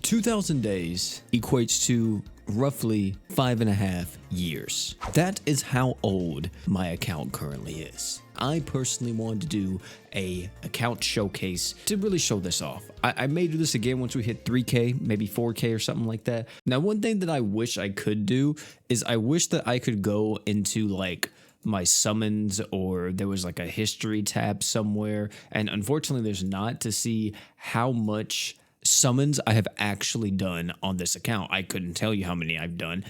2,000 days equates to roughly 5.5 years. That is how old my account currently is. I personally wanted to do a account showcase to really show this off. I may do this again once we hit 3K, maybe 4K or something like that. Now, one thing that I wish I could do is I wish that I could go into like my summons, or there was like a history tab somewhere, and unfortunately there's not, to see how much summons I have actually done on this account. I couldn't tell you how many I've done,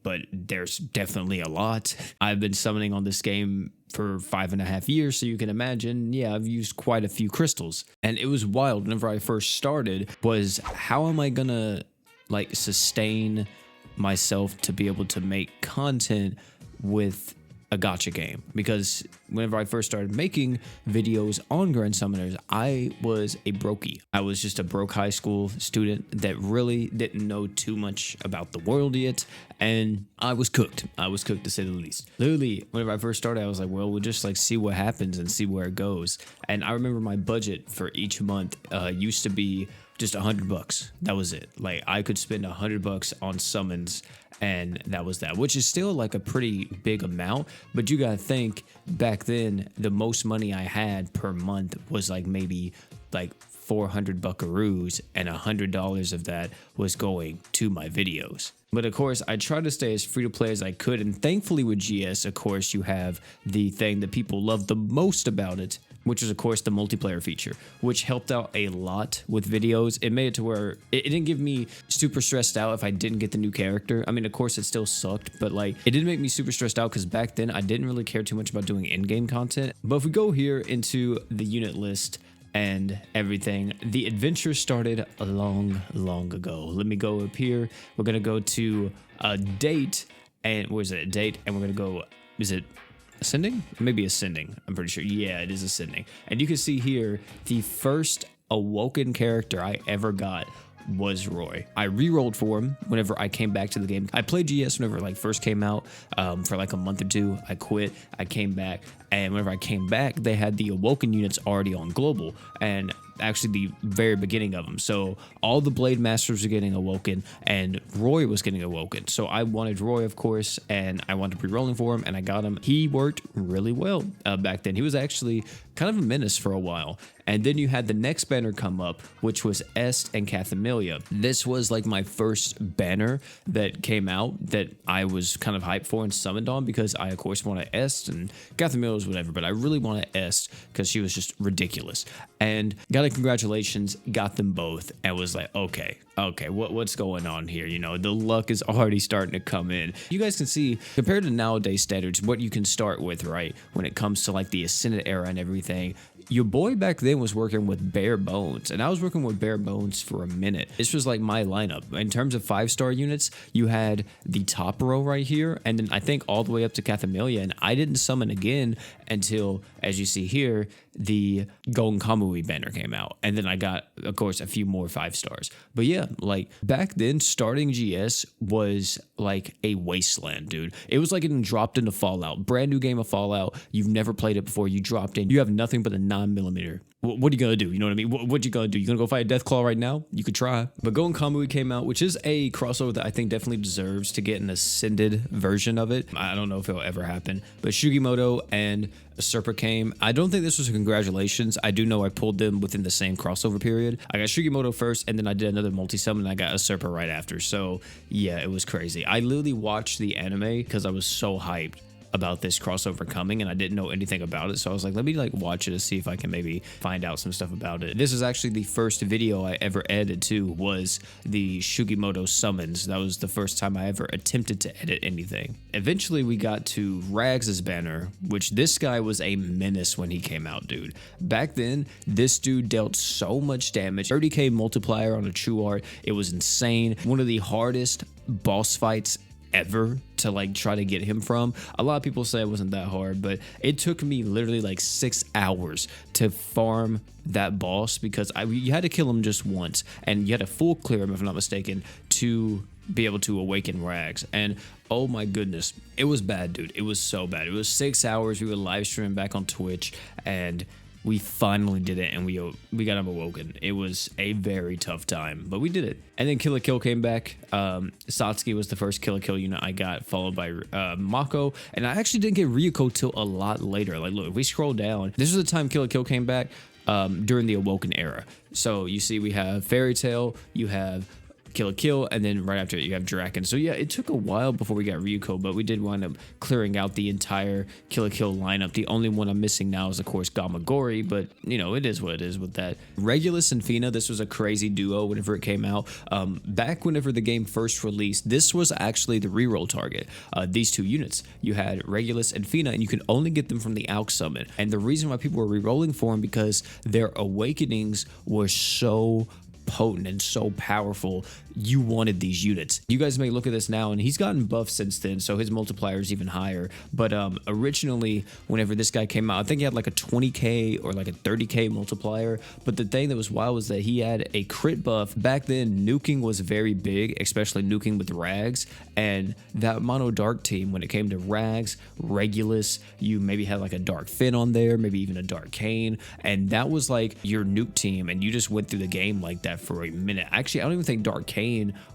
but there's definitely a lot. I've been summoning on this game for 5.5 years, so you can imagine, yeah, I've used quite a few crystals. And it was wild whenever I first started, was how am I gonna like sustain myself to be able to make content with a gacha game? Because whenever I first started making videos on Grand Summoners, I was a brokey. I was just a broke high school student that really didn't know too much about the world yet, and I was cooked. I was cooked, to say the least. Literally, whenever I first started, I was like, well, we'll just like see what happens and see where it goes. And I remember my budget for each month used to be just $100. That was it. Like, I could spend $100 on summons, and that was that, which is still like a pretty big amount. But you gotta think, back then the most money I had per month was like maybe like 400 buckaroos, and $100 of that was going to my videos. But of course, I tried to stay as free to play as I could, and thankfully with GS, of course, you have the thing that people love the most about it, which is of course the multiplayer feature, which helped out a lot with videos. It made it to where it didn't give me super stressed out if I didn't get the new character. I mean, of course it still sucked, but like it didn't make me super stressed out because back then I didn't really care too much about doing in-game content. But if we go here into the unit list and everything, the adventure started a long ago. Let me go up here. We're gonna go to a date, and where's it? Date, and we're gonna go, is it ascending? Maybe ascending, I'm pretty sure. Yeah, it is ascending. And you can see here the first awoken character I ever got was Roy. I re-rolled for him whenever I came back to the game. I played GS whenever it like first came out for like a month or two. I quit, I came back, and whenever I came back, they had the awoken units already on global, and actually the very beginning of them. So all the blade masters were getting awoken, and Roy was getting awoken. So I wanted Roy, of course, and I wanted to be rolling for him, and I got him. He worked really well back then. He was actually kind of a menace for a while. And then you had the next banner come up, which was Est and Cathamelia. This was like my first banner that came out that I was kind of hyped for and summoned on, because I of course wanted Est, and Cathamelia was whatever, but I really wanted Est because she was just ridiculous. And got a congratulations, got them both, and was like, okay, what's going on here? You know, the luck is already starting to come in. You guys can see, compared to nowadays standards, what you can start with, right, when it comes to like the Ascended era and everything. Your boy back then was working with bare bones, and I was working with bare bones for a minute. This was like my lineup. In terms of 5-star units, you had the top row right here, and then I think all the way up to Cathamelia, and I didn't summon again until, as you see here, the Golden Kamui banner came out. And then I got, of course, a few more 5-stars. But yeah, like back then, starting GS was like a wasteland, dude. It was like getting dropped into Fallout. Brand new game of Fallout. You've never played it before. You dropped in. You have nothing but a 9mm. What are you gonna do? You know what I mean? What you gonna do? You gonna go fight a Deathclaw right now? You could try. But Golden Kamui came out, which is a crossover that I think definitely deserves to get an ascended version of it. I don't know if it'll ever happen. But Shugimoto and Usurper came. I don't think this was a congratulations. I do know I pulled them within the same crossover period. I got Shugimoto first, and then I did another multi-summon, and I got Usurper right after. So yeah, it was crazy. I literally watched the anime because I was so hyped about this crossover coming, and I didn't know anything about it, so I was like, let me like watch it to see if I can maybe find out some stuff about it. This is actually the first video I ever edited to, was the Shugimoto summons. That was the first time I ever attempted to edit anything. Eventually we got to Rags' banner, which this guy was a menace when he came out, dude. Back then, this dude dealt so much damage. 30k multiplier on a true art. It was insane. One of the hardest boss fights ever to like try to get him from. A lot of people say it wasn't that hard, but it took me literally like 6 hours to farm that boss, because you had to kill him just once, and you had to full clear him, if I'm not mistaken, to be able to awaken Rags. And oh my goodness, it was bad, dude. It was so bad. It was 6 hours. We were live streaming back on Twitch, and we finally did it, and we got him awoken. It was a very tough time, but we did it. And then Kill la Kill came back. Satsuki was the first Kill la Kill unit I got, followed by Mako, and I actually didn't get Ryuko till a lot later. Like, look, if we scroll down, this was the time Kill la Kill came back, during the Awoken era. So you see we have Fairy Tail, you have Kill la Kill, and then right after it you have Draken. So yeah, it took a while before we got Ryuko, but we did wind up clearing out the entire Kill la Kill lineup. The only one I'm missing now is of course Gamagori, but you know, it is what it is with that. Regulus and Fina, this was a crazy duo whenever it came out. Back whenever the game first released, this was actually the reroll target. These two units, you had Regulus and Fina, and you can only get them from the Alk Summit. And the reason why people were rerolling for them, because their awakenings were so potent and so powerful, you wanted these units. You guys may look at this now, and he's gotten buffed since then, so his multiplier is even higher. But originally, whenever this guy came out, I think he had like a 20k or like a 30k multiplier. But the thing that was wild was that he had a crit buff. Back then, nuking was very big, especially nuking with Rags, and that mono dark team, when it came to Rags, Regulus, you maybe had like a Dark Finn on there, maybe even a Dark Kane, and that was like your nuke team, and you just went through the game like that for a minute. Actually, I don't even think Dark Kane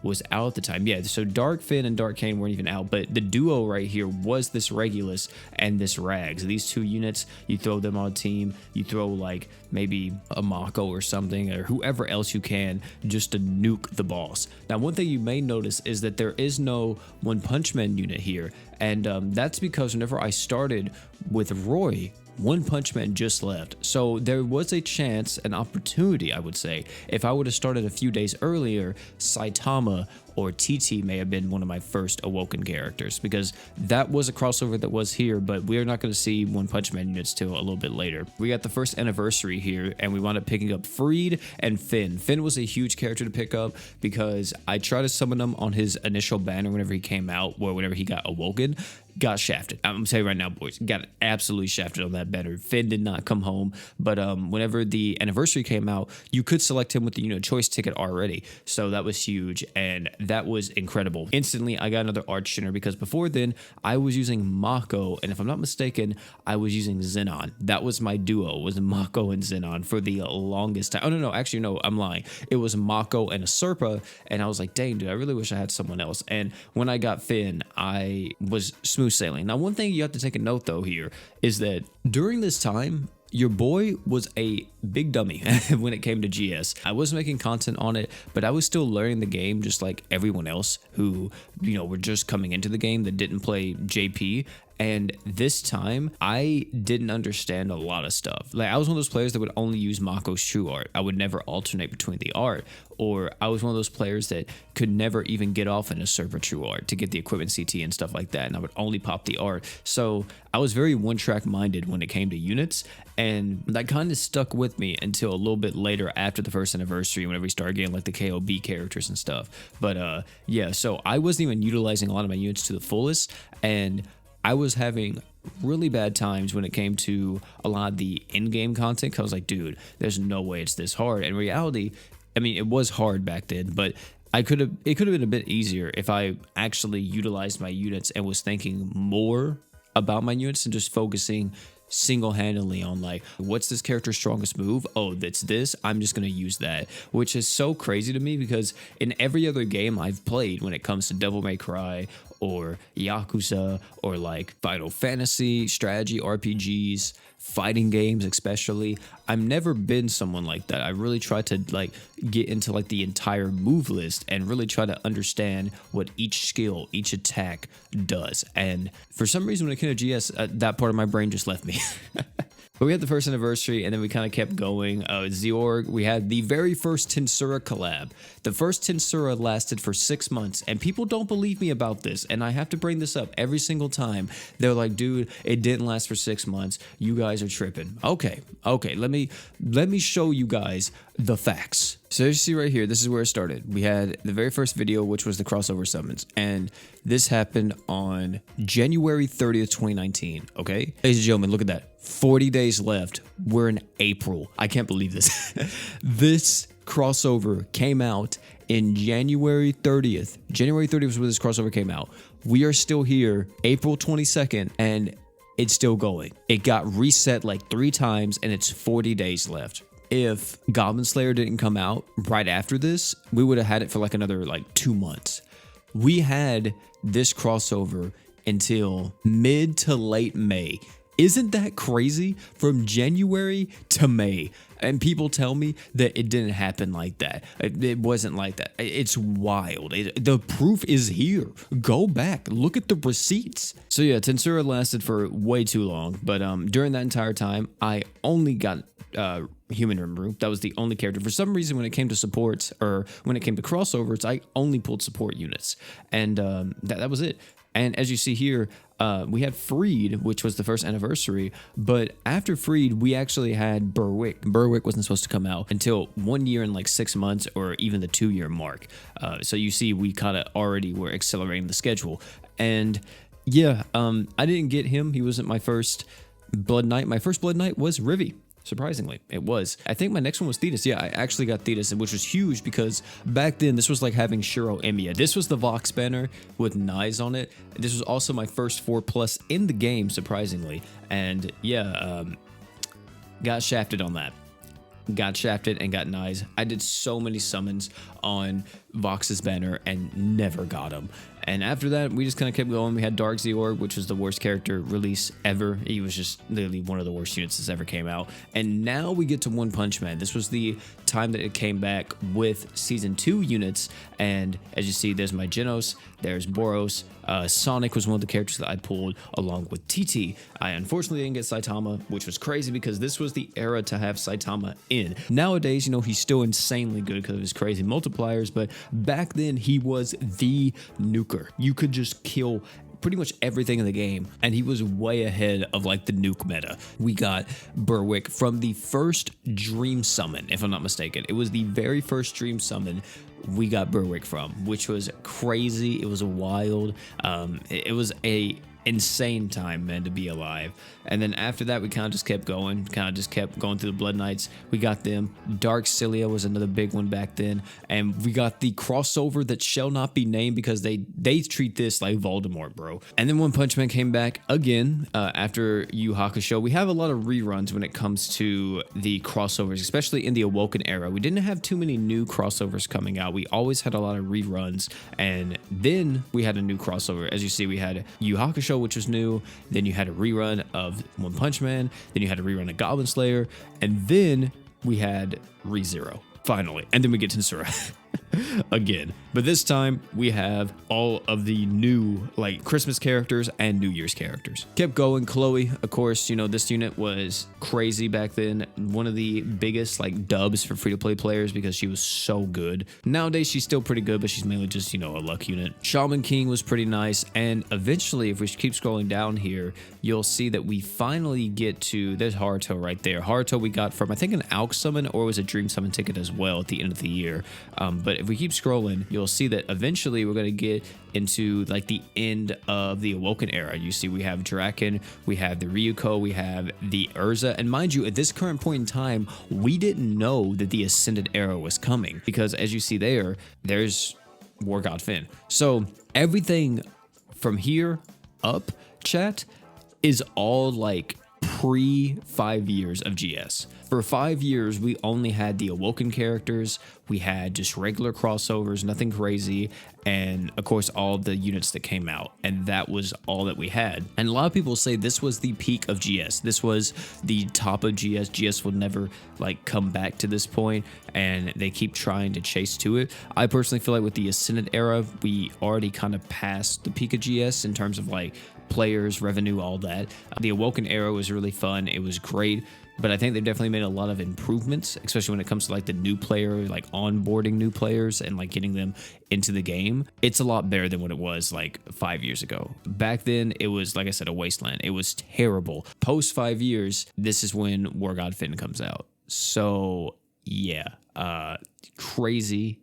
was out at the time. Yeah, so Dark Finn and Dark Kane weren't even out, but the duo right here was this Regulus and this Rags. These two units, you throw them on a team, you throw like maybe a Mako or something, or whoever else you can, just to nuke the boss. Now, one thing you may notice is that there is no One Punch Man unit here, and that's because whenever I started with Roy, One Punch Man just left. So there was a chance, an opportunity, I would say, if I would have started a few days earlier, Saitama or TT may have been one of my first Awoken characters, because that was a crossover that was here, but we're not going to see One Punch Man units till a little bit later. We got the first anniversary here, and we wound up picking up Freed and Finn. Finn was a huge character to pick up because I tried to summon him on his initial banner whenever he came out, or whenever he got awoken. Got shafted. I'm gonna tell you right now, boys, got absolutely shafted on that banner. Finn did not come home, but whenever the anniversary came out, you could select him with the choice ticket already, so that was huge, and that was incredible. Instantly, I got another arch trainer, because before then, I was using Mako, and if I'm not mistaken, I was using Xenon. That was my duo, was Mako and Xenon for the longest time. Oh, no, actually, no, I'm lying. It was Mako and a Serpa, and I was like, dang, dude, I really wish I had someone else. And when I got Finn, I was smooth sailing. Now, one thing you have to take a note, though, here is that during this time, your boy was a big dummy when it came to GS. I was making content on it, but I was still learning the game just like everyone else who, were just coming into the game that didn't play JP. And this time, I didn't understand a lot of stuff. Like, I was one of those players that would only use Mako's true art. I would never alternate between the art. Or I was one of those players that could never even get off in a server true art to get the equipment CT and stuff like that. And I would only pop the art. So I was very one-track minded when it came to units. And that kind of stuck with me until a little bit later after the first anniversary, whenever we started getting like the KOB characters and stuff. But yeah, so I wasn't even utilizing a lot of my units to the fullest. And I was having really bad times when it came to a lot of the in-game content, because I was like, dude, there's no way it's this hard. In reality, I mean, it was hard back then, but it could have been a bit easier if I actually utilized my units and was thinking more about my units and just focusing single-handedly on like, what's this character's strongest move? Oh, that's this. I'm just going to use that, which is so crazy to me, because in every other game I've played, when it comes to Devil May Cry or Yakuza or like Final Fantasy, strategy RPGs, fighting games especially, I've never been someone like that. I really try to like get into like the entire move list and really try to understand what each skill, each attack does. And for some reason when it came to GS, that part of my brain just left me. But we had the first anniversary, and then we kind of kept going. Zeorg, we had the very first Tensura collab. The first Tensura lasted for 6 months, and people don't believe me about this, and I have to bring this up every single time. They're like, dude, it didn't last for 6 months. You guys are tripping. Okay, let me show you guys the facts. So you see right here, this is where it started. We had the very first video, which was the crossover summons, and this happened on January 30th, 2019, okay? Ladies and gentlemen, look at that. 40 days left. We're in April. I can't believe this. This crossover came out in January 30th. January 30th was when this crossover came out. We are still here, April 22nd, and it's still going. It got reset like 3 times and it's 40 days left. If Goblin Slayer didn't come out right after this, we would have had it for like another like 2 months. We had this crossover until mid to late May. Isn't that crazy? From January to May. And people tell me that it didn't happen like that. It wasn't like that. It's wild. The proof is here. Go back. Look at the receipts. So yeah, Tensura lasted for way too long. But during that entire time, I only got Human Rimuru. That was the only character. For some reason, when it came to supports or when it came to crossovers, I only pulled support units. And that was it. And as you see here, we had Freed, which was the first anniversary. But after Freed, we actually had Berwick. Berwick wasn't supposed to come out until 1 year and like 6 months or even the 2-year mark. So you see, we kind of already were accelerating the schedule. And yeah, I didn't get him. He wasn't my first Blood Knight. My first Blood Knight was Rivy. Surprisingly, it was. I think my next one was Thetis. Yeah, I actually got Thetis, which was huge because back then this was like having Shiro Emiya. This was the Vox banner with Knives on it. This was also my first 4+ in the game, surprisingly. And yeah, got shafted on that. Got shafted and got Knives. I did so many summons on Vox's banner and never got him. And after that, we just kind of kept going. We had Dark Zeorg, which was the worst character release ever. He was just literally one of the worst units that's ever came out. And now we get to One Punch Man. This was the time that it came back with Season 2 units. And as you see, there's my Genos, there's Boros. Sonic was one of the characters that I pulled along with TT. I unfortunately didn't get Saitama, which was crazy because this was the era to have Saitama in. Nowadays, you know, he's still insanely good because of his crazy multipliers, but back then he was the nuker. You could just kill pretty much everything in the game, and he was way ahead of like the nuke meta. We got Berwick from the first Dream Summon, if I'm not mistaken. It was the very first Dream Summon we got Berwick from, which was crazy. It was wild. It was a insane time, man, to be alive. And then after that, we kind of just kept going, through the Blood Knights. We got them. Dark Cilia was another big one back then. And we got the crossover that shall not be named because they treat this like Voldemort, bro. And then One Punch Man came back again after Yu Hakusho. We have a lot of reruns when it comes to the crossovers, especially in the Awoken era. We didn't have too many new crossovers coming out. We always had a lot of reruns. And then we had a new crossover. As you see, we had Yu Hakusho, which was new. Then you had a rerun of One Punch Man. Then you had a rerun of Goblin Slayer. And then we had ReZero, finally. And then we get Tensura again. But this time we have all of the new like Christmas characters and New Year's characters. Kept going. Chloe, of course, you know, this unit was crazy back then. One of the biggest like dubs for free-to-play players because she was so good. Nowadays she's still pretty good, but she's mainly just, you know, a luck unit. Shaman King was pretty nice. And eventually, if we keep scrolling down here, you'll see that we finally get to, there's Haruto right there. Haruto we got from, I think, an Alk summon, or it was a Dream Summon ticket as well at the end of the year. But if we keep scrolling, you'll see that eventually we're going to get into like the end of the Awoken era. You see we have Draken, we have the Ryuko, we have the Urza. And mind you, at this current point in time, we didn't know that the Ascended era was coming because as you see there's War God Finn. So everything from here up, chat, is all like pre 5 years of GS. For 5 years, we only had the Awoken characters. We had just regular crossovers, nothing crazy. And of course, all the units that came out. And that was all that we had. And a lot of people say this was the peak of GS. This was the top of GS. GS will never like come back to this point, and they keep trying to chase to it. I personally feel like with the Ascendant era, we already kind of passed the peak of GS in terms of like players, revenue, all that. The Awoken era was really fun. It was great. But I think they've definitely made a lot of improvements, especially when it comes to like the new player, like onboarding new players and like getting them into the game. It's a lot better than what it was like 5 years ago. Back then, it was, like I said, a wasteland. It was terrible. Post 5 years, this is when War God Finn comes out. So yeah, crazy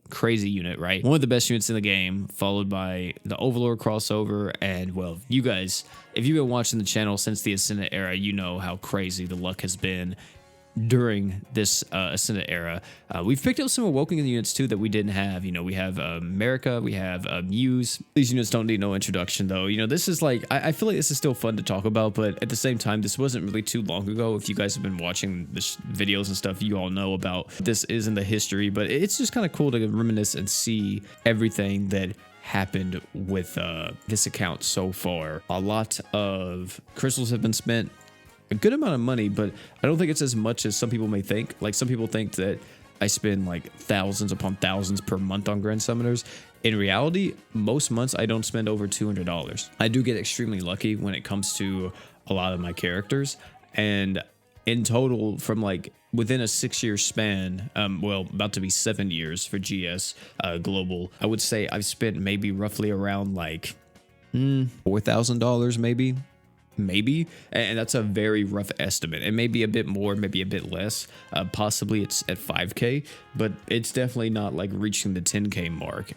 unit, right? One of the best units in the game, followed by the Overlord crossover. And well, you guys, if you've been watching the channel since the Ascendant era, you know how crazy the luck has been during this Ascendant era. We've picked up some Awoken units too that we didn't have. You know, we have America, we have Muse. These units don't need no introduction though. You know, this is like, I feel like this is still fun to talk about, but at the same time, this wasn't really too long ago. If you guys have been watching the videos and stuff, you all know about this is in the history, but it's just kind of cool to reminisce and see everything that happened with this account so far. A lot of crystals have been spent, a good amount of money, but I don't think it's as much as some people may think. Like, some people think that I spend like thousands upon thousands per month on Grand Summoners. In reality, most months I don't spend over $200. I do get extremely lucky when it comes to a lot of my characters, and in total, from like within a 6-year span, well, about to be 7 years for GS Global, I would say I've spent maybe roughly around like $4,000 maybe, and that's a very rough estimate. It may be a bit more, maybe a bit less, possibly it's at 5k, but it's definitely not like reaching the 10k mark.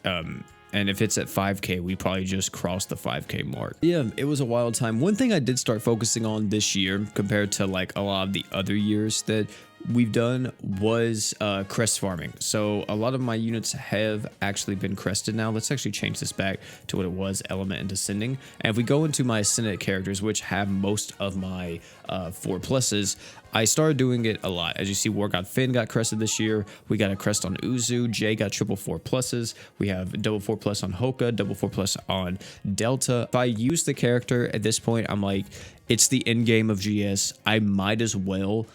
And if it's at 5k, we probably just crossed the 5k mark. Yeah, it was a wild time. One thing I did start focusing on this year compared to like a lot of the other years that we've done was crest farming. So a lot of my units have actually been crested now. Let's actually change this back to what it was, element and descending. And if we go into my ascendant characters, which have most of my 4+s, I started doing it a lot. As you see, War God Finn got crested this year. We got a crest on Uzu. Jay got triple 4+s. We have double 4+ on Hoka, double 4+ on Delta. If I use the character at this point, I'm like, it's the end game of GS. I might as well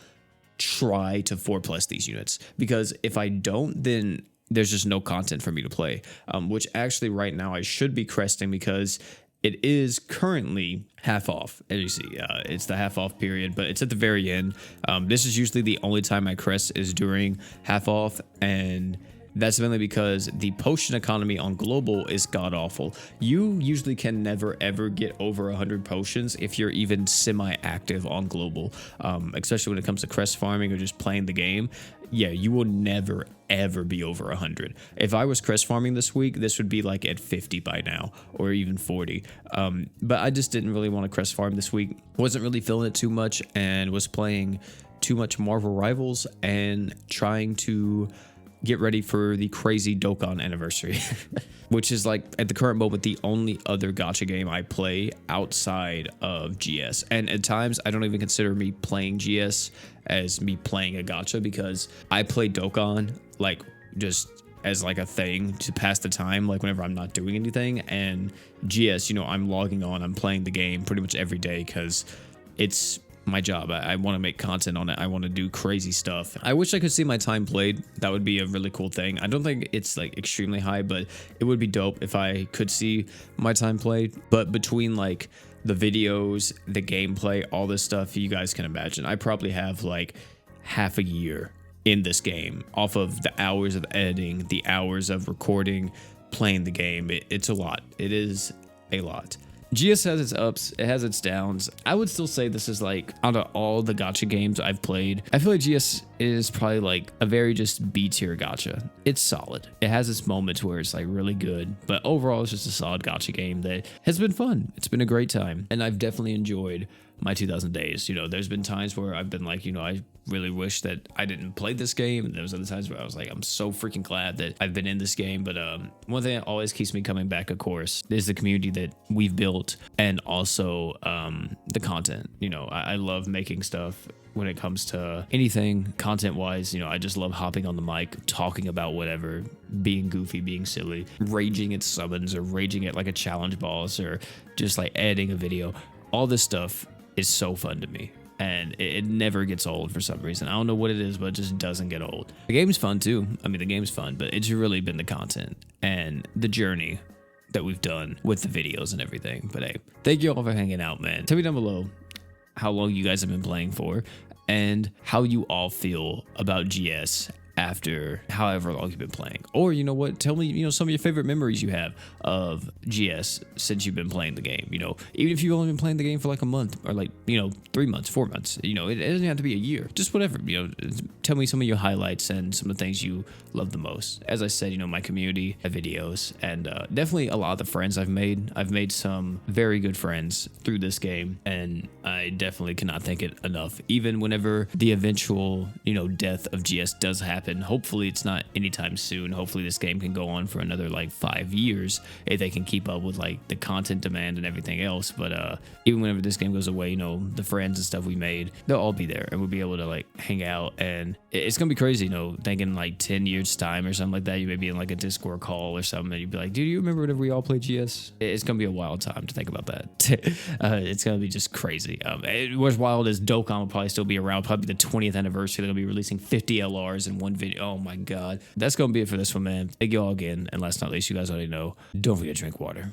try to 4+ these units, because if I don't, then there's just no content for me to play, which actually right now I should be cresting, because it is currently half off. As you see, it's the half off period, but it's at the very end. This is usually the only time I crest is during half off, and that's mainly because the potion economy on global is god awful. You usually can never ever get over 100 potions if you're even semi-active on global, especially when it comes to crest farming or just playing the game. Yeah, you will never ever be over 100. If I was crest farming this week, this would be like at 50 by now, or even 40. But I just didn't really want to crest farm this week. Wasn't really feeling it too much, and was playing too much Marvel Rivals and trying to get ready for the crazy Dokkan anniversary, which is like at the current moment the only other gacha game I play outside of GS. And at times I don't even consider me playing GS as me playing a gacha, because I play Dokkan like just as like a thing to pass the time, like whenever I'm not doing anything. And GS, you know, I'm logging on, I'm playing the game pretty much every day because it's my job. I want to make content on it. I want to do crazy stuff. I wish I could see my time played. That would be a really cool thing. I don't think it's like extremely high, but it would be dope if I could see my time played. But between like the videos, the gameplay, all this stuff, you guys can imagine, I probably have like half a year in this game off of the hours of editing, the hours of recording, playing the game. It's a lot. It is a lot. GS has its ups, it has its downs. I would still say this is like, out of all the gacha games I've played, I feel like GS is probably like a very just B tier gacha. It's solid. It has its moments where it's like really good, but overall it's just a solid gacha game that has been fun. It's been a great time, and I've definitely enjoyed my 2000 days. You know, there's been times where I've been like, you know, I really wish that I didn't play this game, and there's other times where I was like, I'm so freaking glad that I've been in this game. But one thing that always keeps me coming back, of course, is the community that we've built, and also the content. You know, I love making stuff when it comes to anything content wise. You know, I just love hopping on the mic, talking about whatever, being goofy, being silly, raging at summons, or raging at like a challenge boss, or just like editing a video. All this stuff is so fun to me, and it never gets old for some reason. I don't know what it is, but it just doesn't get old. The game's fun too. I mean, the game's fun, but it's really been the content and the journey that we've done with the videos and everything. But hey, thank you all for hanging out, man. Tell me down below how long you guys have been playing for, and how you all feel about GS after however long you've been playing. Or you know what, tell me, you know, some of your favorite memories you have of GS since you've been playing the game. You know, even if you've only been playing the game for like a month or like, you know, 3 months, 4 months, you know, it doesn't have to be a year, just whatever. You know, tell me some of your highlights and some of the things you love the most. As I said, you know, my community, my videos, and definitely a lot of the friends I've made. I've made some very good friends through this game, and I definitely cannot thank it enough. Even whenever the eventual, you know, death of GS does happen, hopefully it's not anytime soon. Hopefully this game can go on for another like 5 years if they can keep up with like the content demand and everything else. But even whenever this game goes away, you know, the friends and stuff we made, they'll all be there, and we'll be able to like hang out, and it's gonna be crazy, you know, thinking like 10 years time or something like that. You may be in like a Discord call or something, and you'd be like, dude, you remember whenever we all played GS? It's gonna be a wild time to think about that. It's gonna be just crazy. What's wild is Dokkan will probably still be around, probably the 20th anniversary. They're gonna be releasing 50 LRs in one video. Oh my god. That's gonna be it for this one, man. Thank you all again, and last but not least, you guys already know, don't forget to drink water.